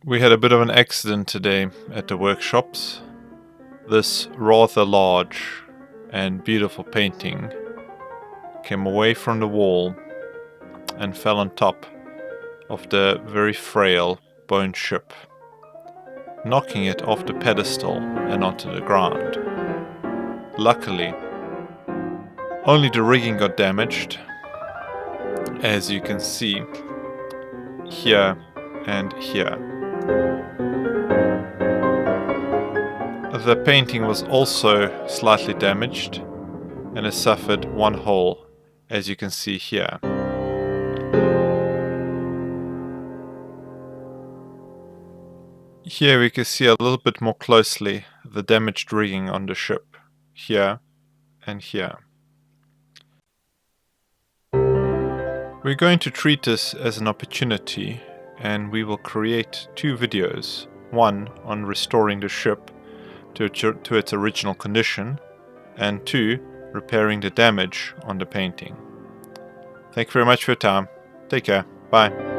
We had a bit of an accident today at the workshops. This rather large and beautiful painting came away from the wall and fell on top of the very frail bone ship, knocking it off the pedestal and onto the ground. Luckily, only the rigging got damaged, as you can see here and here. The painting was also slightly damaged and has suffered one hole, as you can see here. Here we can see a little bit more closely the damaged rigging on the ship, here and here. We're going to treat this as an opportunity, and we will create two videos, one on restoring the ship to its original condition, and two, repairing the damage on the painting. Thank you very much for your time. Take care. Bye.